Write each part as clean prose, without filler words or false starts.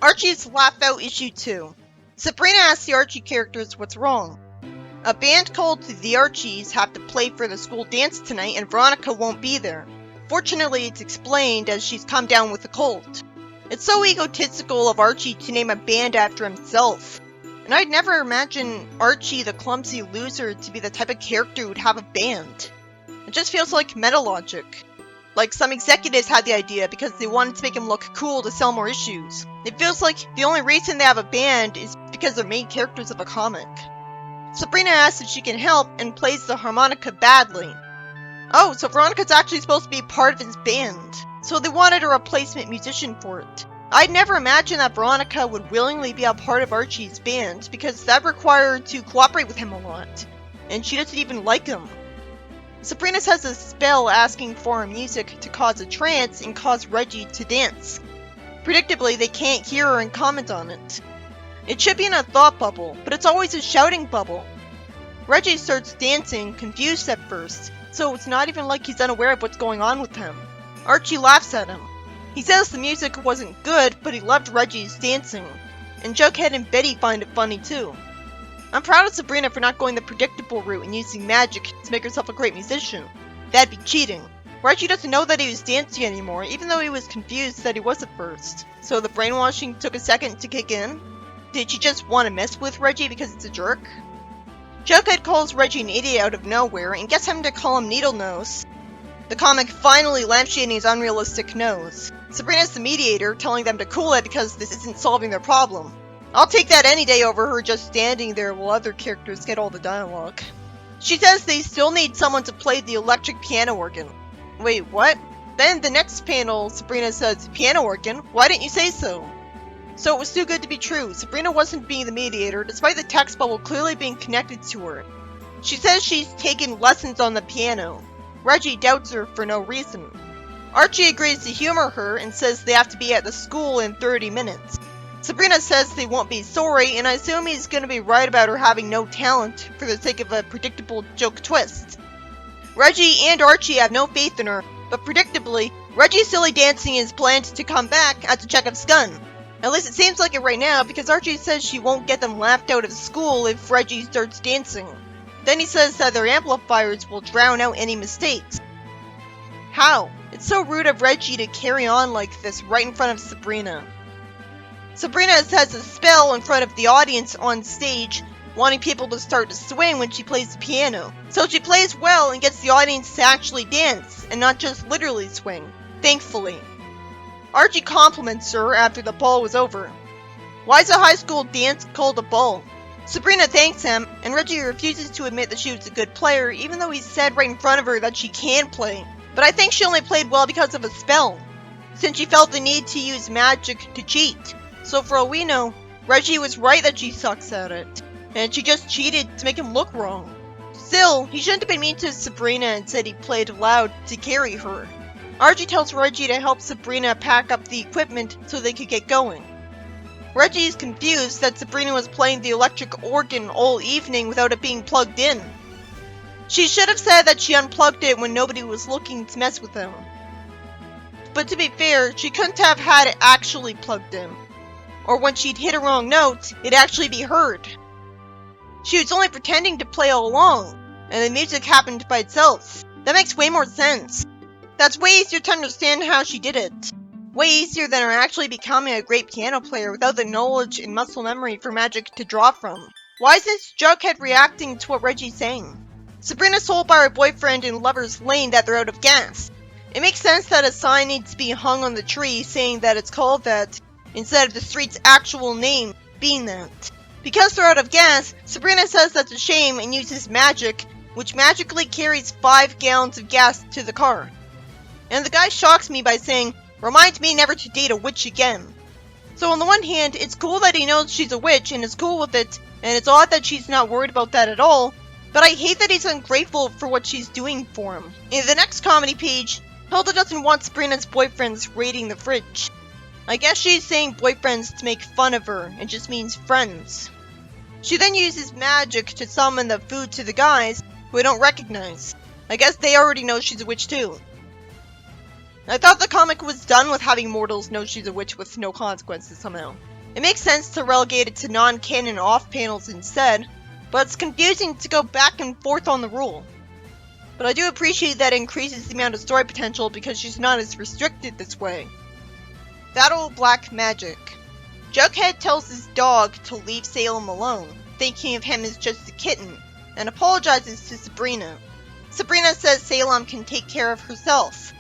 Archie's Laugh Out Issue 2. Sabrina asks the Archie characters what's wrong. A band called the Archies have to play for the school dance tonight and Veronica won't be there. Fortunately, it's explained as she's come down with a cold. It's so egotistical of Archie to name a band after himself. And I'd never imagine Archie the clumsy loser to be the type of character who'd have a band. It just feels like meta logic. Like some executives had the idea because they wanted to make him look cool to sell more issues. It feels like the only reason they have a band is because they're main characters of a comic. Sabrina asks if she can help and plays the harmonica badly. Oh, so Veronica's actually supposed to be part of his band. So they wanted a replacement musician for it. I'd never imagined that Veronica would willingly be a part of Archie's band because that required her to cooperate with him a lot. And she doesn't even like him. Sabrina says a spell asking for her music to cause a trance and cause Reggie to dance. Predictably, they can't hear her and comment on it. It should be in a thought bubble, but it's always a shouting bubble. Reggie starts dancing, confused at first, so it's not even like he's unaware of what's going on with him. Archie laughs at him. He says the music wasn't good, but he loved Reggie's dancing. And Jughead and Betty find it funny too. I'm proud of Sabrina for not going the predictable route and using magic to make herself a great musician. That'd be cheating. Reggie doesn't know that he was dancing anymore, even though he was confused that he was at first. So the brainwashing took a second to kick in? Did she just want to mess with Reggie because it's a jerk? Jughead calls Reggie an idiot out of nowhere and gets him to call him Needle Nose. The comic finally lampshading his unrealistic nose. Sabrina's the mediator, telling them to cool it because this isn't solving their problem. I'll take that any day over her just standing there while other characters get all the dialogue. She says they still need someone to play the electric piano organ. Wait, what? Then the next panel, Sabrina says, piano organ? Why didn't you say so? So it was too good to be true. Sabrina wasn't being the mediator, despite the text bubble clearly being connected to her. She says she's taken lessons on the piano. Reggie doubts her for no reason. Archie agrees to humor her and says they have to be at the school in 30 minutes. Sabrina says they won't be sorry, and I assume he's going to be right about her having no talent for the sake of a predictable joke twist. Reggie and Archie have no faith in her, but predictably, Reggie's silly dancing is planned to come back as a Chekhov's gun. At least it seems like it right now, because Archie says she won't get them laughed out of school if Reggie starts dancing. Then he says that their amplifiers will drown out any mistakes. How? It's so rude of Reggie to carry on like this right in front of Sabrina. Sabrina has a spell in front of the audience on stage, wanting people to start to swing when she plays the piano. So she plays well and gets the audience to actually dance, and not just literally swing. Thankfully. Archie compliments her after the ball was over. Why is a high school dance called a ball? Sabrina thanks him, and Reggie refuses to admit that she was a good player, even though he said right in front of her that she can play. But I think she only played well because of a spell, since she felt the need to use magic to cheat. So for all we know, Reggie was right that she sucks at it, and she just cheated to make him look wrong. Still, he shouldn't have been mean to Sabrina and said he played loud to carry her. Archie tells Reggie to help Sabrina pack up the equipment so they could get going. Reggie is confused that Sabrina was playing the electric organ all evening without it being plugged in. She should have said that she unplugged it when nobody was looking to mess with him. But to be fair, she couldn't have had it actually plugged in. Or when she'd hit a wrong note, it'd actually be heard. She was only pretending to play all along, and the music happened by itself. That makes way more sense. That's way easier to understand how she did it. Way easier than her actually becoming a great piano player without the knowledge and muscle memory for magic to draw from. Why isn't Jughead reacting to what Reggie's saying? Sabrina's told by her boyfriend in Lover's Lane that they're out of gas. It makes sense that a sign needs to be hung on the tree saying that it's called that, instead of the street's actual name being that. Because they're out of gas, Sabrina says that's a shame and uses magic, which magically carries 5 gallons of gas to the car. And the guy shocks me by saying, reminds me never to date a witch again. So on the one hand, it's cool that he knows she's a witch and is cool with it, and it's odd that she's not worried about that at all, but I hate that he's ungrateful for what she's doing for him. In the next comedy page, Hilda doesn't want Sabrina's boyfriends raiding the fridge. I guess she's saying boyfriends to make fun of her, and just means friends. She then uses magic to summon the food to the guys, who I don't recognize. I guess they already know she's a witch too. I thought the comic was done with having mortals know she's a witch with no consequences somehow. It makes sense to relegate it to non-canon off-panels instead, but it's confusing to go back and forth on the rule. But I do appreciate that it increases the amount of story potential because she's not as restricted this way. That old black magic. Jughead tells his dog to leave Salem alone, thinking of him as just a kitten, and apologizes to Sabrina. Sabrina says Salem can take care of herself,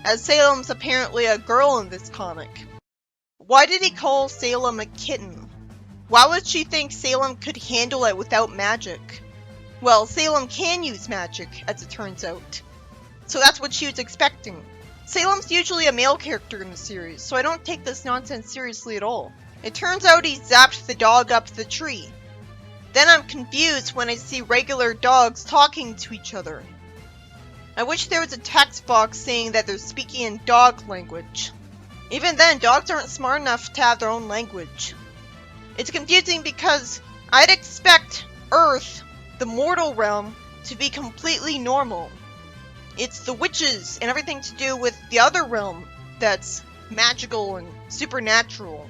as Salem's apparently a girl in this comic. Why did he call Salem a kitten? Why would she think Salem could handle it without magic? Well, Salem can use magic, as it turns out. So that's what she was expecting. Salem's usually a male character in the series, so I don't take this nonsense seriously at all. It turns out he zapped the dog up the tree. Then I'm confused when I see regular dogs talking to each other. I wish there was a text box saying that they're speaking in dog language. Even then, dogs aren't smart enough to have their own language. It's confusing because I'd expect Earth, the mortal realm, to be completely normal. It's the witches and everything to do with the other realm that's magical and supernatural.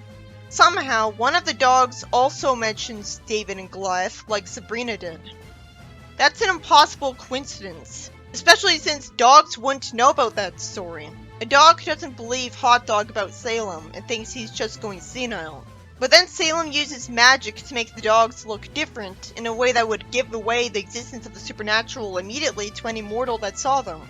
Somehow, one of the dogs also mentions David and Goliath like Sabrina did. That's an impossible coincidence, especially since dogs wouldn't know about that story. A dog doesn't believe Hot Dog about Salem and thinks he's just going senile. But then Salem uses magic to make the dogs look different in a way that would give away the existence of the supernatural immediately to any mortal that saw them.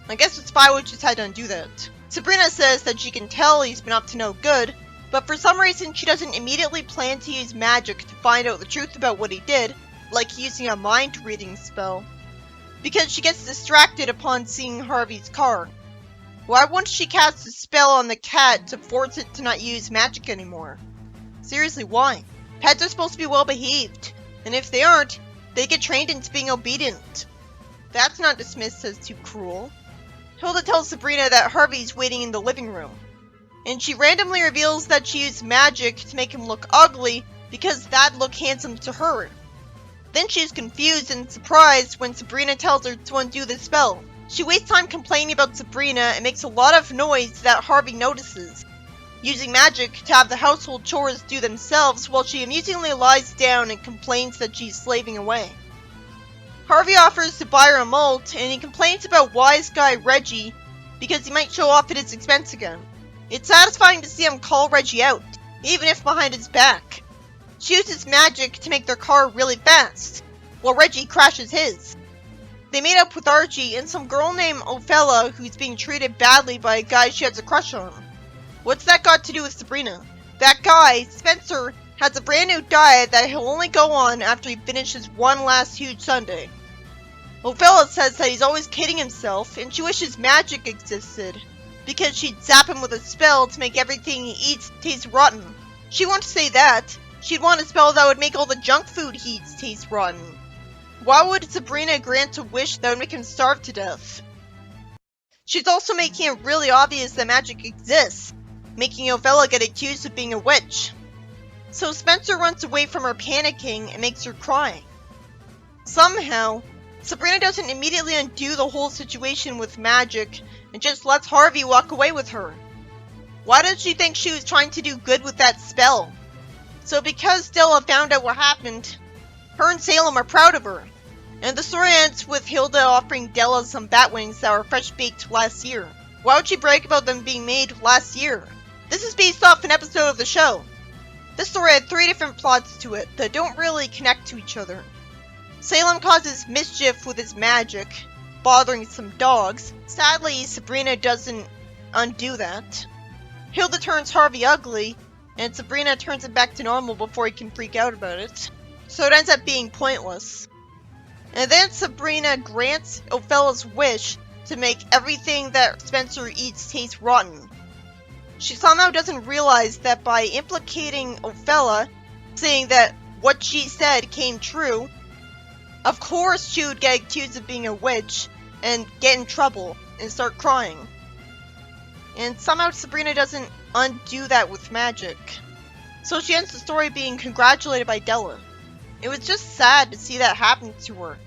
I guess the spy witches had to undo that. Sabrina says that she can tell he's been up to no good, but for some reason she doesn't immediately plan to use magic to find out the truth about what he did, like using a mind-reading spell, because she gets distracted upon seeing Harvey's car. Why wouldn't she cast a spell on the cat to force it to not use magic anymore? Seriously, why? Pets are supposed to be well behaved, and if they aren't, they get trained into being obedient. That's not dismissed as too cruel. Hilda tells Sabrina that Harvey's waiting in the living room, and she randomly reveals that she used magic to make him look ugly because that'd look handsome to her. Then she's confused and surprised when Sabrina tells her to undo the spell. She wastes time complaining about Sabrina and makes a lot of noise that Harvey notices, using magic to have the household chores do themselves while she amusingly lies down and complains that she's slaving away. Harvey offers to buy her a malt, and he complains about wise guy Reggie because he might show off at his expense again. It's satisfying to see him call Reggie out, even if behind his back. She uses magic to make their car really fast, while Reggie crashes his. They meet up with Archie and some girl named Ophelia who's being treated badly by a guy she has a crush on. What's that got to do with Sabrina? That guy, Spencer, has a brand new diet that he'll only go on after he finishes one last huge sundae. Ophelia says that he's always kidding himself, and she wishes magic existed, because she'd zap him with a spell to make everything he eats taste rotten. She won't say that. She'd want a spell that would make all the junk food he eats taste rotten. Why would Sabrina grant a wish that would make him starve to death? She's also making it really obvious that magic exists, making Ophelia get accused of being a witch. So Spencer runs away from her panicking and makes her cry. Somehow, Sabrina doesn't immediately undo the whole situation with magic and just lets Harvey walk away with her. Why does she think she was trying to do good with that spell? So because Stella found out what happened, her and Salem are proud of her. And the story ends with Hilda offering Della some bat wings that were fresh baked last year. Why would she brag about them being made last year? This is based off an episode of the show. This story had 3 different plots to it that don't really connect to each other. Salem causes mischief with his magic, bothering some dogs. Sadly, Sabrina doesn't undo that. Hilda turns Harvey ugly, and Sabrina turns him back to normal before he can freak out about it. So it ends up being pointless. And then Sabrina grants Ophelia's wish to make everything that Spencer eats taste rotten. She somehow doesn't realize that by implicating Ophelia, saying that what she said came true, of course she would get accused of being a witch and get in trouble and start crying. And somehow Sabrina doesn't undo that with magic. So she ends the story being congratulated by Della. It was just sad to see that happen to her.